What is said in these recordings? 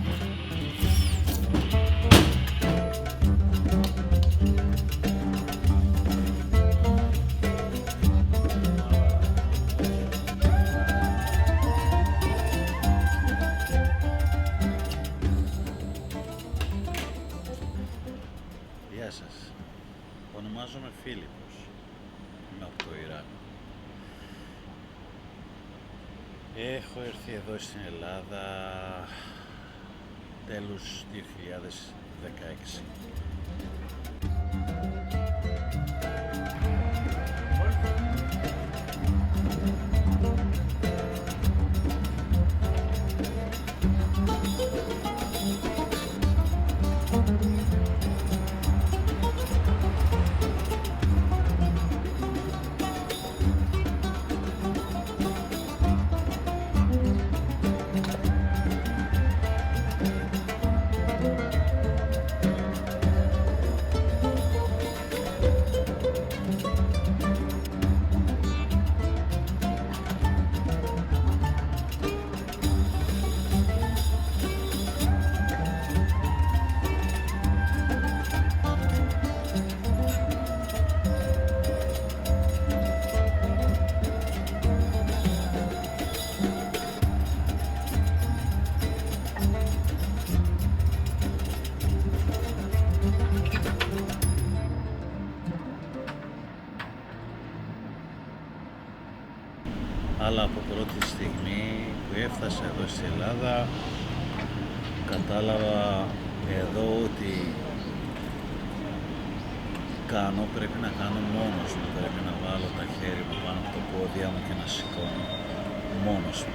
Γεια σας, ονομάζομαι Φίλιππος, είμαι από το Ιράκ. Έχω έρθει εδώ στην Ελλάδα τέλος 2016. Αλλά από πρώτη στιγμή που έφτασα εδώ στην Ελλάδα κατάλαβα εδώ ότι πρέπει να κάνω μόνος μου, πρέπει να βάλω τα χέρια μου πάνω από το πόδια μου και να σηκώνω μόνος μου.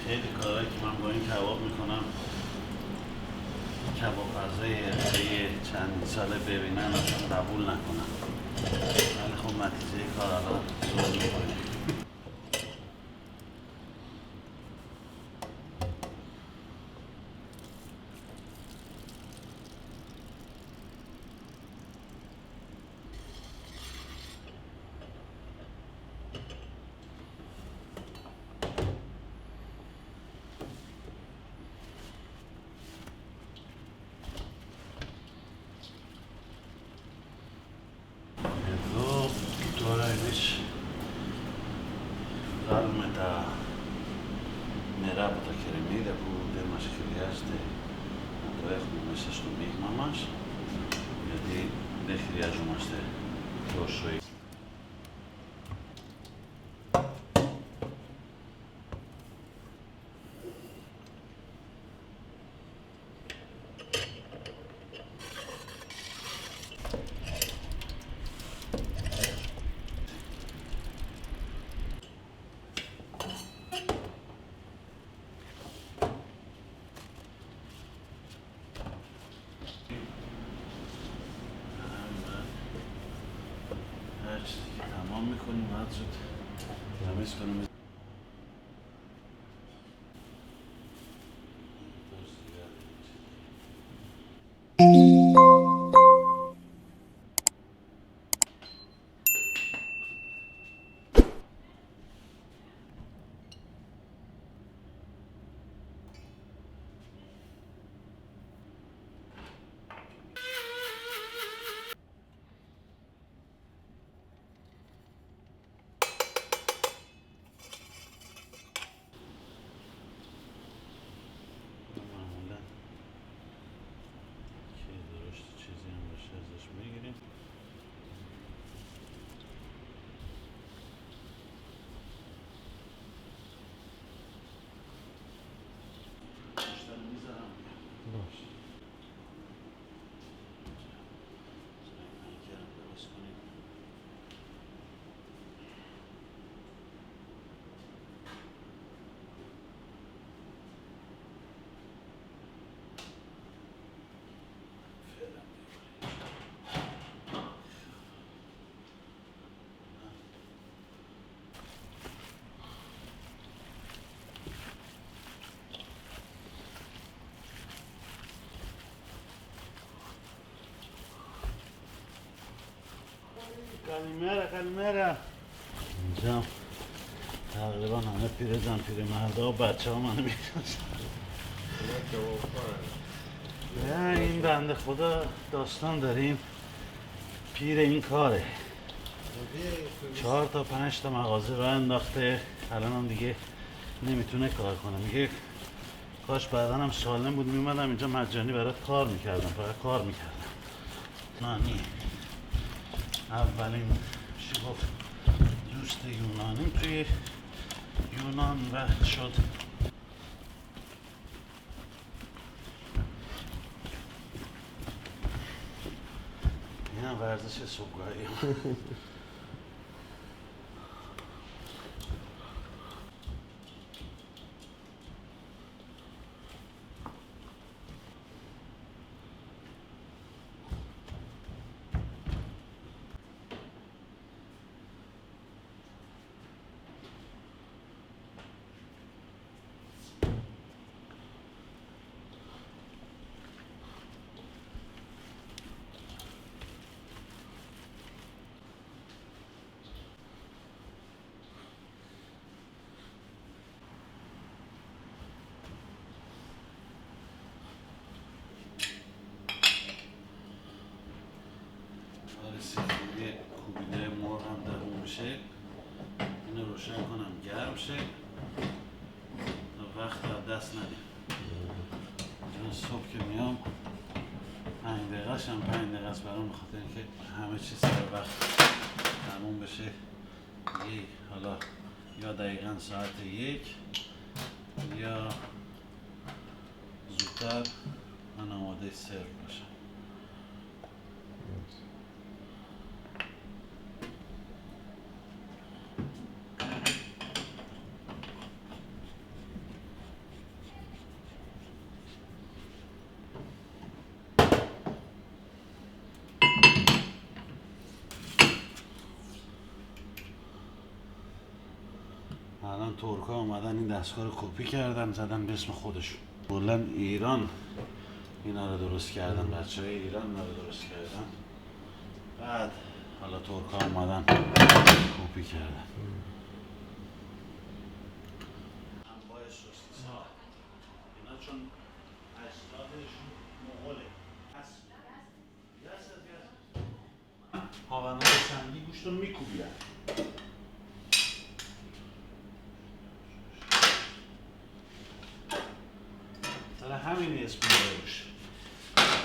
خیلی کارهایی که من با این کباب میکنم کباب غذای حرفه‌ای چند ساله ببینن اصلا قبول نکنم، ولی خب نتیجه کار الان زور میکنه. Τώρα εμείς βγάλουμε τα νερά από τα κερεμίδια που δεν μας χρειάζεται να το έχουμε μέσα στο μείγμα μας, γιατί δεν χρειαζόμαστε τόσο. تمام میکنیم باید زود تمیز کنیم. Kalimera. اینجا تقریبا همه پیرزن پیرمردا و بچه ها منو میشناسن. این بنده خدا داستان داریم پیر این کاره 4 تا 5 تا مغازه راه انداخته، الان هم دیگه نمیتونه کار کنه. میگه کاش بعدن هم سالم بود میومدم اینجا مجانی برات کار میکردم، فقط کار میکردم. نانی اولین چی گفت دوست یونانیم توی یونان و شد این هم ورزش صبحگاهی. سیخونی کوبیده مرغ هم در اون بشه، اینو روشن کنم گرم شه تا وقت از دست ندیم. چون صبح که میام 5 دقیقه‌ش هم 5 دقیقه است برام، بخاطر اینکه همه چیز سر وقت تموم بشه. حالا یا دقیقاً ساعت 1 یا زودتر من آماده سرو باشم. الان ترکا اومدن این دستگاه رو کپی کردن زدن به اسم خودشون. کلاً ایران اینا رو درست کردن، بچه‌های ایران اینا رو درست کردن، بعد حالا ترکا اومدن کپی کردن. انواع سوسیس‌ها اینا چون اجدادشون مغوله هاونای سنگی گوشت رو میکوبیدن. همین اسم روش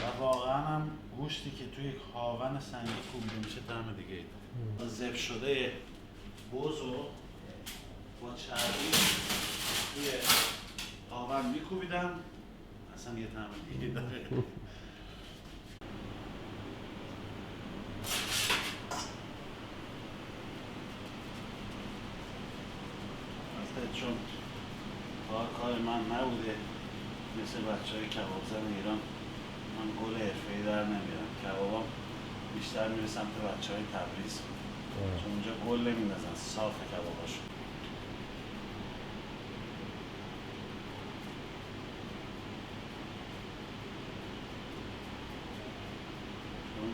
و واقعا هم گوشتی که توی هاون سنگی کوبیده میشه طعم دیگه ای. ذبح شده بزو با چربی توی هاون میکوبیدم، اصلا یه طعم دیگه داره. چون کار من نبوده مثل بچه‌های کبابزن ایران، من گل حرفه‌ای در نمیارم. کبابم بیشتر میره سمت بچه‌های تبریز چون اونجا گل نمیندازن، صاف کباباشون. چون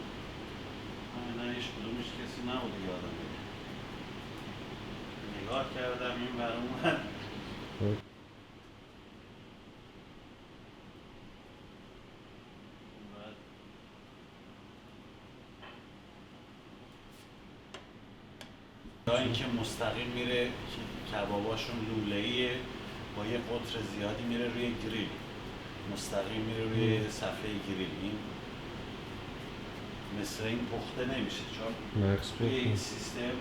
همینا هیچ کدومش کسی نبوده یادم بگه. نگاه کردم این ور اون ور یا اینکه مستقیم میره کباباشون لوله‌ایه با یه قطر زیادی میره روی گریل، مستقیم میره روی صفحه گریل. این مثل این پخته نمیشه چون توی این سیستم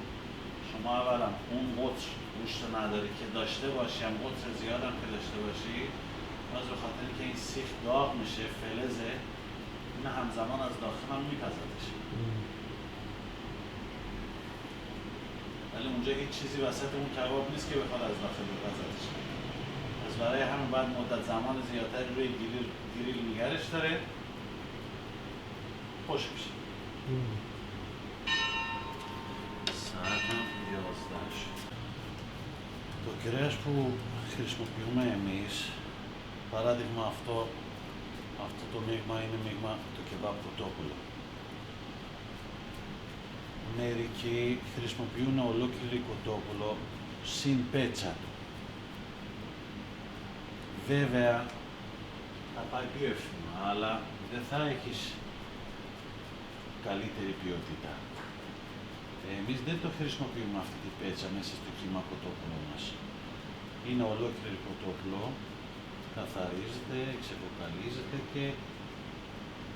شما اولا اون قطر گوشت نداری که داشته باشی، هم قطر زیاد هم که داشته باشی، باز به خاطر که این سیخ داغ میشه فلزه، این همزمان از داخل هم میپزدش. ولی اونجا هیچ چیزی وسط اون کباب نیست که بخواد از داخل بپزدش. پس برای همین باید مدت زمان زیادتری روی گریل نگرش داره، خوش میشه. Saat 11. Το κρέας που χρησιμοποιούμε εμείς, παράδειγμα αυτό το μείγμα είναι μείγμα το κεμπάπ κοτόπουλο. μερικοί χρησιμοποιούν ολόκληρη κοτόπουλο συν πέτσα του. Βέβαια, θα πάει πιο εύκολα, αλλά δεν θα έχεις καλύτερη ποιότητα. Εμείς δεν το χρησιμοποιούμε αυτή τη πέτσα μέσα στο κύμα κοτόπουλο μας. Είναι ολόκληρο κοτόπουλο, καθαρίζεται, ξεκοκαλίζεται και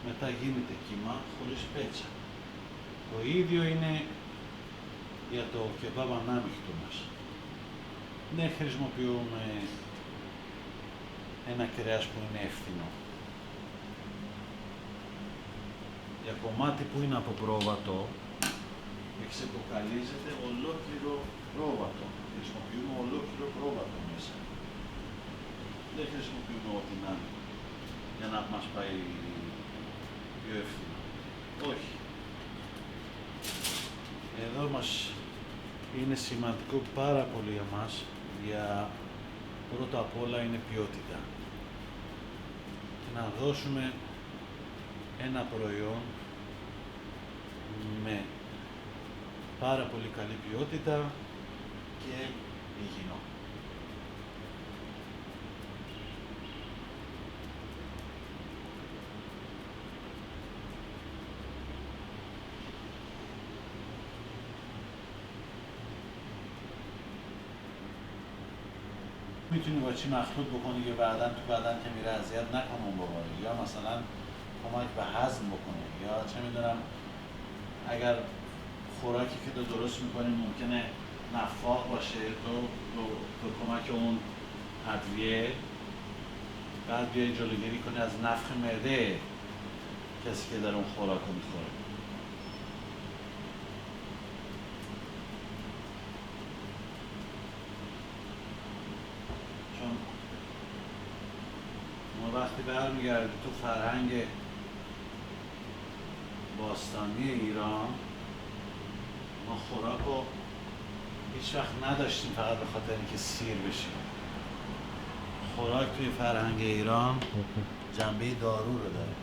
μετά γίνεται κύμα χωρίς πέτσα. Το ίδιο είναι για το κεμπάμπ ανάμειχτο μας. Δεν χρησιμοποιούμε ένα κρέας που είναι εύθυνο. Για κομμάτι που είναι από πρόβατο, ξεκοκαλίζεται ολόκληρο πρόβατο. Χρησιμοποιούμε ολόκληρο πρόβατο μέσα. Δεν χρησιμοποιούμε ό,τι να είναι για να μας πάει πιο εύθυνο. Όχι. Εδώ μας είναι σημαντικό πάρα πολύ για μας, για πρώτα απ' όλα είναι ποιότητα. Και να δώσουμε ένα προϊόν με πάρα πολύ καλή ποιότητα και υγιεινό. میتونی با چی مخلوط بکنی که بعداً که میره اذیت نکنه اون بخوره یا مثلا کمک به هضم بکنه یا چه میدونم اگر خوراکی که تو درست میکنی ممکنه نفاق باشه تو کمک اون ادویه بعد بیای جلوگیری کنی از نفخ معده کسی که در اون خوراک رو میخوره. چون ما وقتی برمیگردیم تو فرهنگ باستانی ایران ما خوراک رو هیچ وقت نداشتیم فقط به خاطر اینکه سیر بشیم. خوراک توی فرهنگ ایران جنبه دارو رو داره.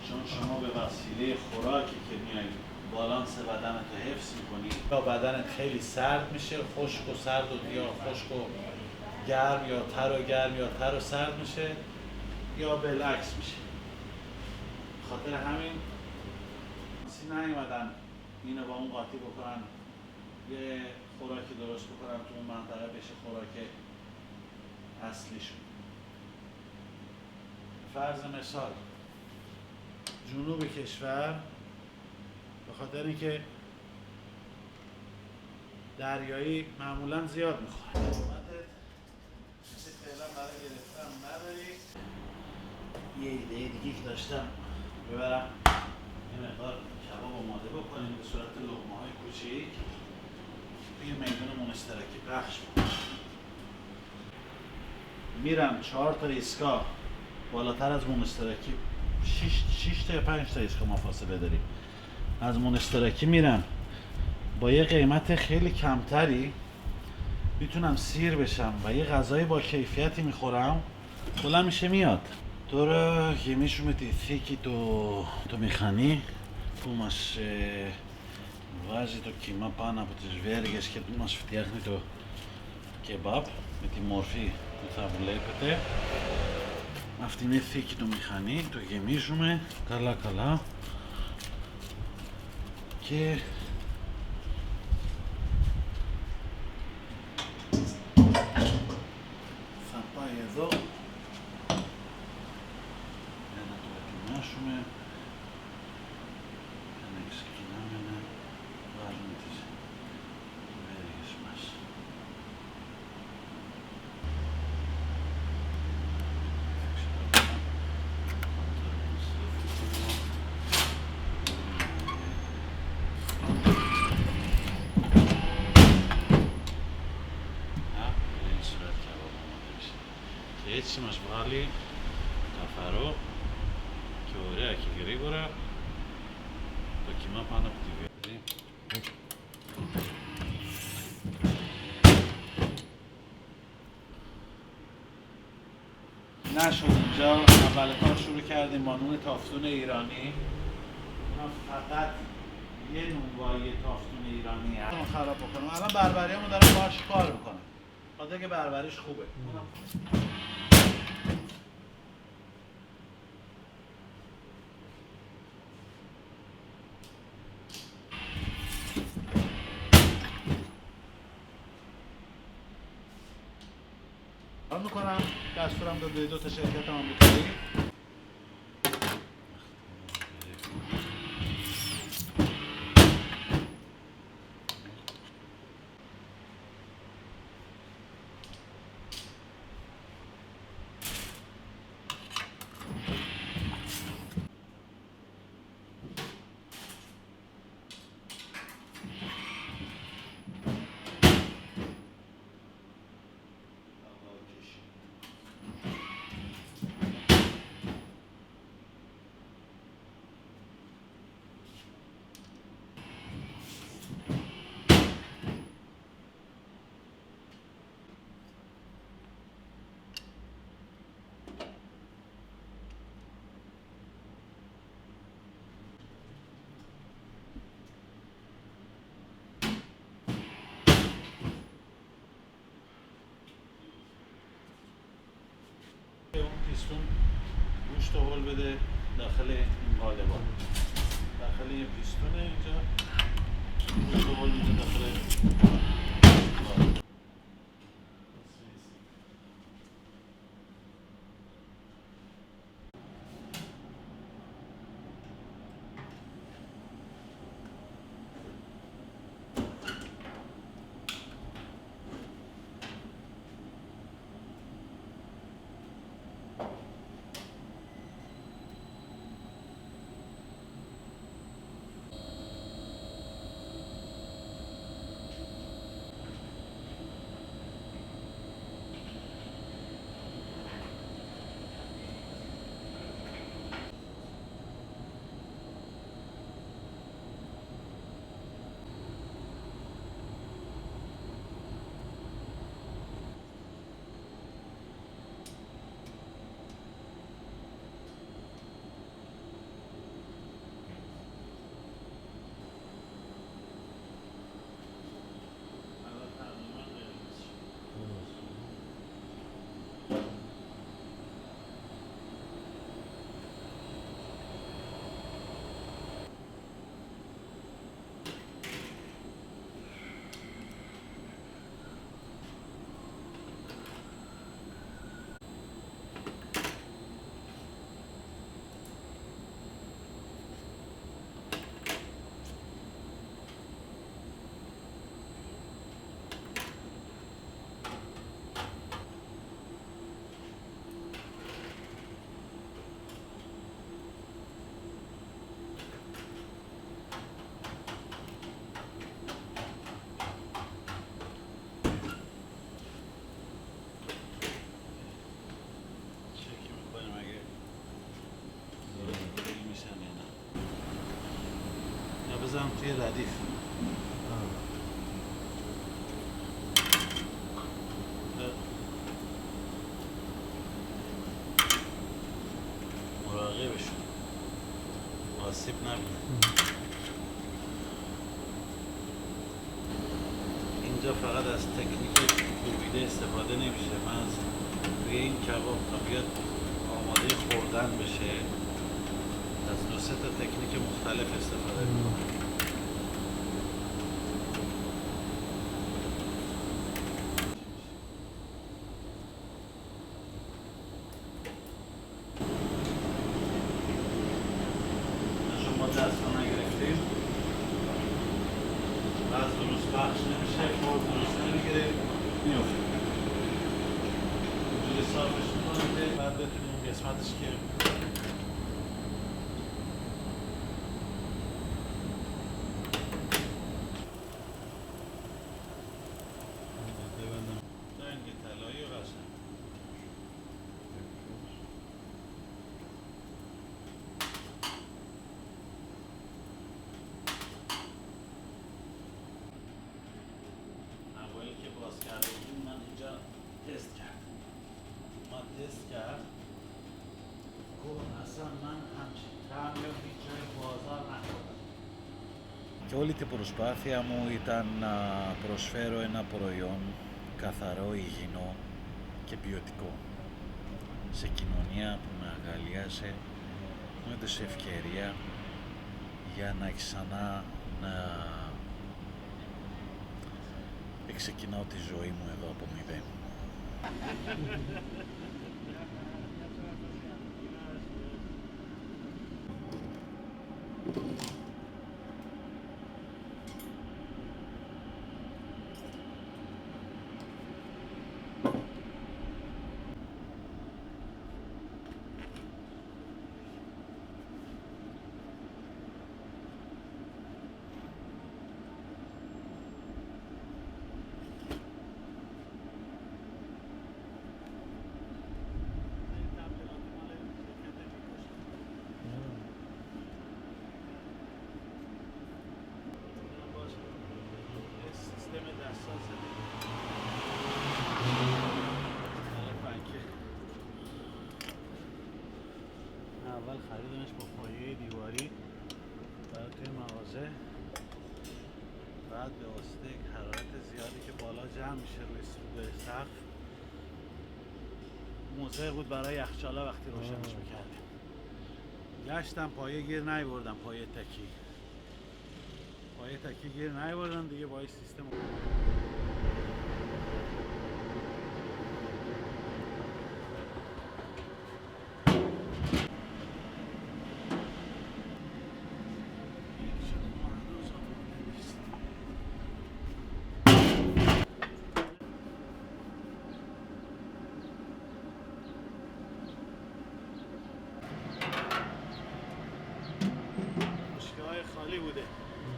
چون شما به وسیله خوراکی که میای بالانس بدنت رو حفظ میکنی یا بدنت خیلی سرد میشه، خشک و سرد و یا خشک و گرم یا تر و گرم یا تر و سرد میشه یا بالعکس میشه. خاطر همین نیومدن اینو با اون قاطی بکنن یه خوراکی درست بکنن تو اون منطقه بشه خوراک اصلیشون. فرض مثال جنوب کشور به خاطر اینکه دریایی معمولا زیاد میخوره مثل فعلا برای گرفتن نداری. یه ایده دیگه که داشتم ببرم یه مقدار کباب آماده بکنیم به صورت لقمه‌های کوچیک توی میدون مونسترکی پخش بکنیم. میرم 4 تا ایستگاه بالاتر از مونسترکی 6 تا یا 5 تا ایستگاه ما فاصله داریم از مونسترکی میرم با یه قیمت خیلی کمتری میتونم سیر بشم و یه غذای با کیفیتی میخورم بلند میشه میاد. Τώρα γεμίσουμε τη θήκη το μηχανή που μας βάζει το κιμά πάνω από τις βέργες και που μας φτιάχνει το κεμπάπ με τη μορφή που θα βλέπετε. Αυτή είναι η θήκη του μηχανή, το γεμίζουμε καλά και θα πάει εδώ για να το ετοιμάσουμε και να ξεκινάμε να βάζουμε τις βέργες μας. Και έτσι μας βγάλει καθαρό και ωραία και γρήγορα το κιμά πάνω από τη βέργη. نشد اینجا اول کار شروع کردیم با نون تافتون ایرانی. اونا فقط یه نونوایی تافتون ایرانی هست خراب بکنم. الان بربریامو دارم باهاش کار میکنم. خاطر که بربریش خوبه. کار میکنم. دستورم داد به 2 تا شرکت آمریکایی. اون پیستون گوشت هول بده داخل این قالبان. داخل یه پیستونه اینجا گوشت هول بده داخل قالب. بزنم توی ردیف. مراقبشون آسیب نبینه. اینجا فقط از تکنیک کوبیده استفاده نمیشه. من از روی این کباب تا بیاد آماده خوردن بشه از 2-3 تا تکنیک مختلف استفاده میکنم. شما دست رو نگرفتید بعض درست بخش نمیشه، خورد درست نمیگیره میفته. اینجوری صافش میکنم بعد بتونیم قسمتش که تست کرد. گفت اصلا Και όλη την προσπάθεια μου ήταν να προσφέρω ένα προϊόν καθαρό, υγιεινό και ποιοτικό σε κοινωνία που με αγαλίασε, μου έδωσε ευκαιρία για να ξανά να ξεκινάω τη ζωή μου εδώ από μηδέν. اول خریدمش با پایه دیواری برای توی مغازه، بعد به واسطه یک حرارت زیادی که بالا جمع میشه روی سقف موضع بود برای یخچاله وقتی روشنش میکردیم. گشتم پایه گیر نیاوردم، پایه تکی گیر نیاوردم دیگه با این سیستم. بشکه‌های خالی بوده.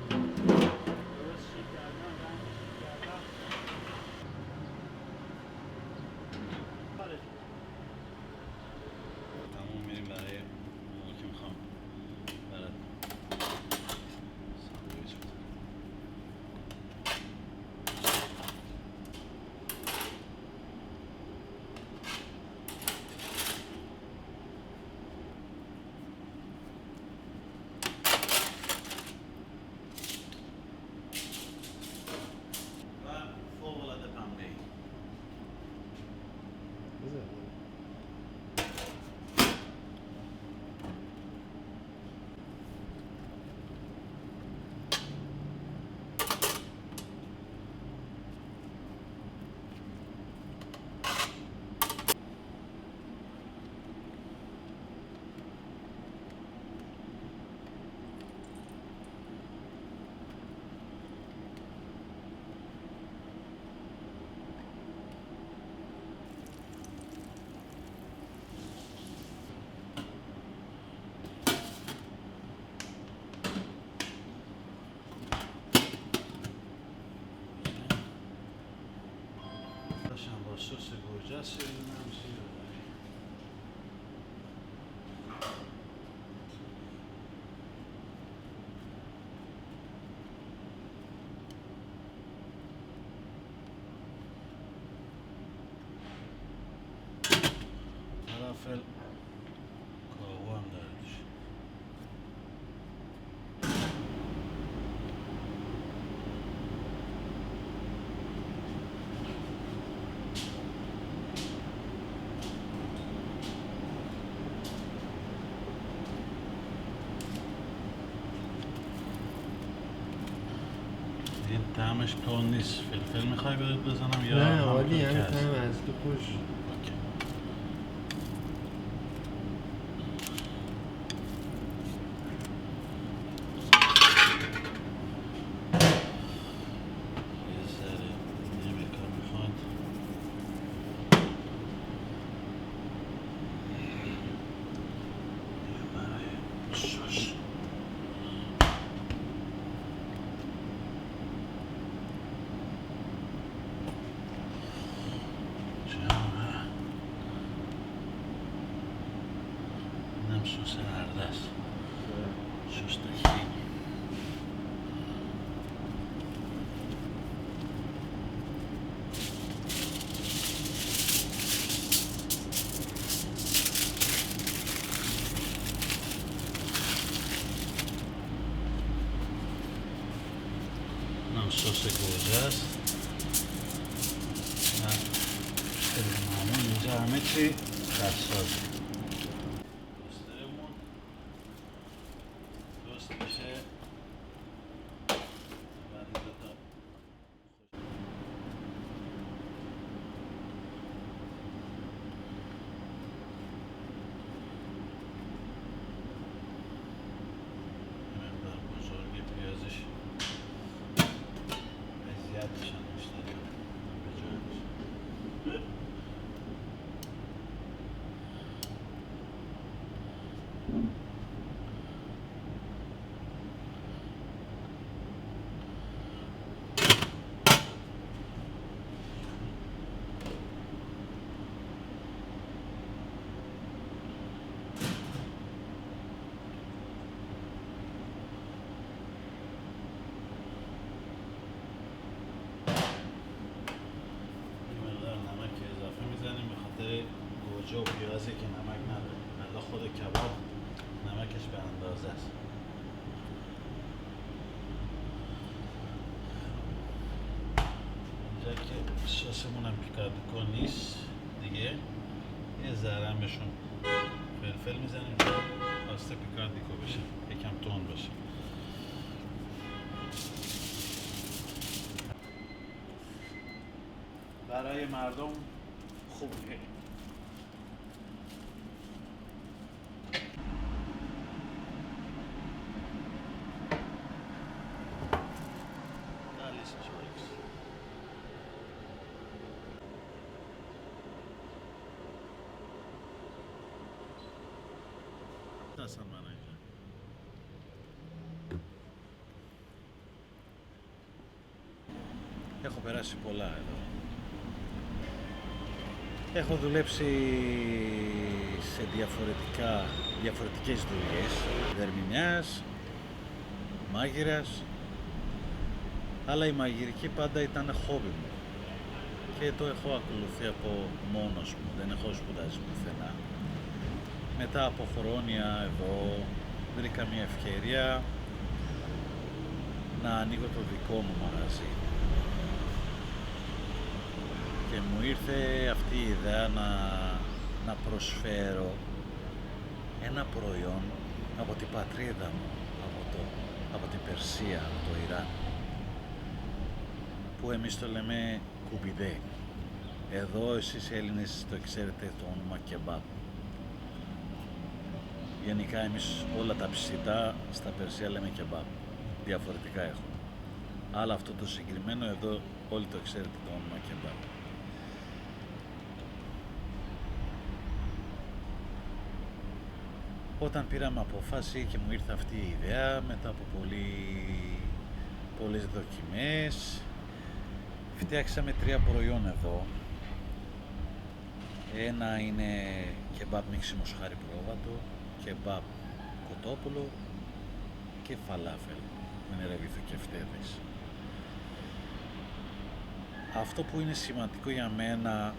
درست شکل کردن، رنگش کردن. تمام میریم برای موقع که میخوام برات ساندویچ بزنم. فوق‌العاده پنبه‌ای. داشتم با سس گوجه سیرونم زیر ببری. فلافل کاهو هم داره توش. این طعمش تون نیست. فلفل میخوای بهت بزنم یا نه همونطور عالی، که همین هست؟ طعم اصلی خوش. اوکی. یه ذره نمی‌کنه میخواد. برای سس. جمعه. σώσε κοζάς να ερμανούν έτσι καρσόζι. گوجه و پیازی که نمک نداره ملا خود کباب نمکش به اندازه است. اینجا که سسمون هم پیکاردیکو نیست دیگه یه ذره هم بهشون فلفل میزنیم که پاستا پیکاردیکو بشه یکم تند باشه. برای مردم خوبه. Έχω περάσει πολλά εδώ. Έχω δουλέψει σε διαφορετικές δουλειές, δερμηνιάς, μάγειρας, αλλά η μαγειρική πάντα ήταν χόμπι μου και το έχω ακολουθεί από μόνος μου, δεν έχω σπουδάσει πουθενά. Μετά από χρόνια εδώ βρήκα μια ευκαιρία να ανοίγω το δικό μου μαγαζί και μου ήρθε αυτή η ιδέα να προσφέρω ένα προϊόν από την πατρίδα μου, από την Περσία, από το Ιράν, που εμείς το λέμε κουμπιδέ. Εδώ εσείς Έλληνες το ξέρετε το όνομα κεμπάπ. Γενικά εμείς όλα τα ψητά στα Περσία λέμε κεμπάπ, διαφορετικά έχουμε. Αλλά αυτό το συγκεκριμένο εδώ όλοι το ξέρετε το όνομα κεμπάπ. Όταν πήραμε απόφαση και μου ήρθε αυτή η ιδέα μετά από πολλές δοκιμές, φτιάξαμε 3 προϊόν εδώ. Ένα είναι κεμπάπ μίξιμο σχάρι πρόβατο, κεμπάπ κοτόπουλο και φαλάφελ με νεραβήθο και φτέδες. Αυτό που είναι σημαντικό για μένα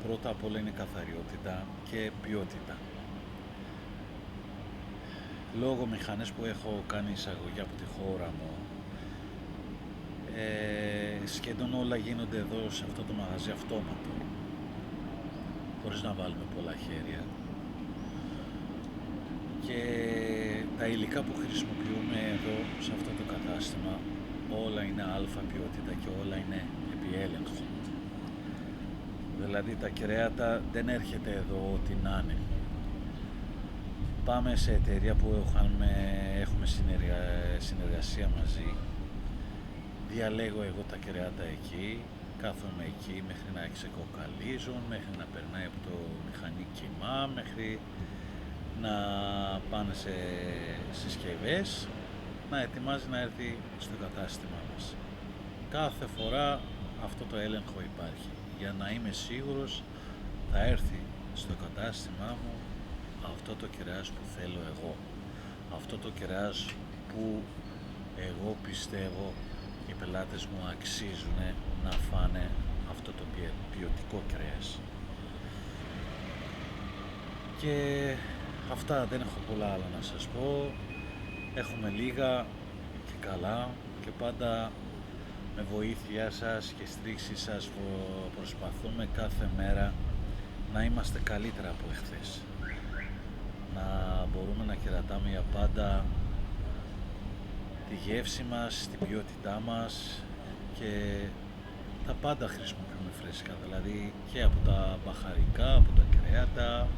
πρώτα απ' όλα είναι καθαριότητα και ποιότητα. Λόγω μηχανές που έχω κάνει εισαγωγή από τη χώρα μου, σχεδόν όλα γίνονται εδώ σε αυτό το μαγαζί αυτόματο, χωρίς να βάλουμε πολλά χέρια. Και τα υλικά που χρησιμοποιούμε εδώ σε αυτό το κατάστημα όλα είναι αλφα ποιότητα και όλα είναι επί έλεγχο. Δηλαδή τα κρέατα δεν έρχεται εδώ ό,τι να είναι. Πάμε σε εταιρεία που έχουμε συνεργασία μαζί, διαλέγω εγώ τα κρέατα εκεί, κάθομαι εκεί μέχρι να ξεκοκαλίζουν, μέχρι να περνάει από το μηχανή κύμα, μέχρι να πάνε σε συσκευές, να ετοιμάζει να έρθει στο κατάστημά μας. Κάθε φορά αυτό το έλεγχο υπάρχει, για να είμαι σίγουρος θα έρθει στο κατάστημά μου αυτό το κρέας που θέλω εγώ, αυτό το κρέας που εγώ πιστεύω οι πελάτες μου αξίζουν να φάνε αυτό το ποιοτικό κρέας. Και αυτά, δεν έχω πολλά άλλα να σας πω. Έχουμε λίγα και καλά και πάντα με βοήθειά σας και στήριξή σας προσπαθούμε κάθε μέρα να είμαστε καλύτερα από εχθές. Να μπορούμε να κερατάμε για πάντα τη γεύση μας, την ποιότητά μας και τα πάντα χρησιμοποιούμε φρέσκα, δηλαδή και από τα μπαχαρικά, από τα κρέατα,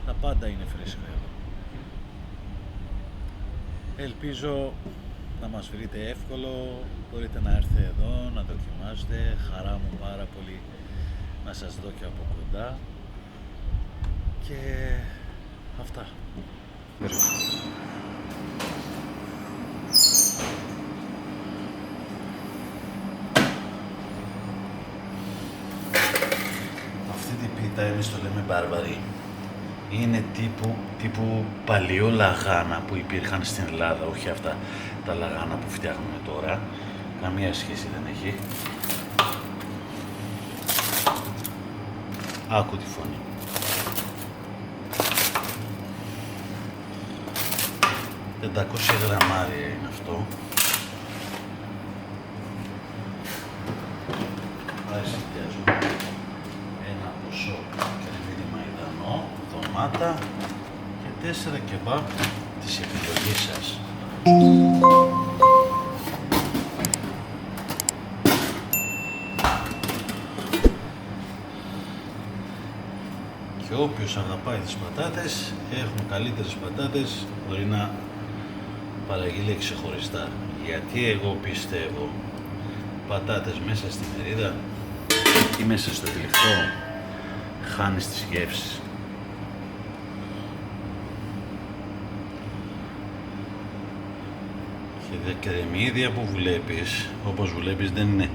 τα πάντα είναι φρέσκα εδώ. Ελπίζω να μας βρείτε εύκολο, μπορείτε να έρθετε εδώ, να δοκιμάσετε, χαρά μου πάρα πολύ να σας δω και από κοντά και αυτά. Αυτή την πίτα εμείς το λέμε μπάρβαρη. Είναι τύπου παλιό λαγάνα που υπήρχαν στην Ελλάδα, όχι αυτά τα λαγάνα που φτιάχνουμε τώρα. Καμία σχέση δεν έχει. Άκου τη φωνή. «500 γραμμάρια είναι αυτό. Πάει συνδυάζουμε ένα ποσό κρεμμύδι μαϊντανό, ντομάτα και 4 κεμπάπ της επιλογής σας. Και όποιος αγαπάει τις πατάτες, έχουμε καλύτερες πατάτες, μπορεί να παραγγείλει ξεχωριστά. Γιατί εγώ πιστεύω πατάτες μέσα στη μερίδα ή μέσα στο τυλιχτό χάνεις τις γεύσεις. Και τα κρεμμύδια που βλέπεις, όπως βλέπεις, δεν είναι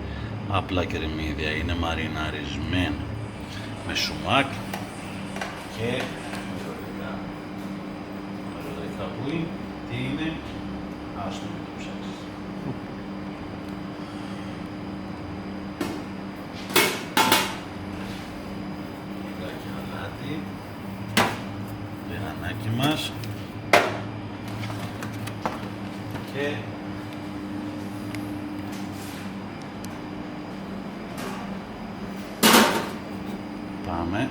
απλά κρεμμύδια, είναι μαριναρισμένα με σουμάκ και μυρωδικά που είναι, τι είναι, άστο με το ψάξεις. Λιγάκι αλάτι, λιγανάκι μας και πάμε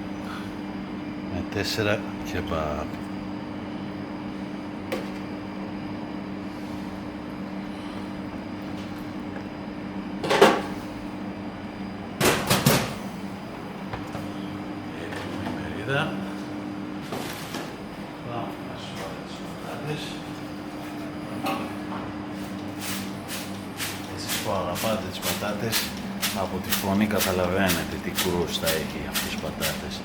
με 4 κεμπάπ. Έτοιμη η μερίδα. Πάμε να σφάλω τις πατάτες. Εσείς που αγαπάτε τις πατάτες, από τη φωνή καταλαβαίνετε τι κρούστα έχει αυτές τις πατάτες.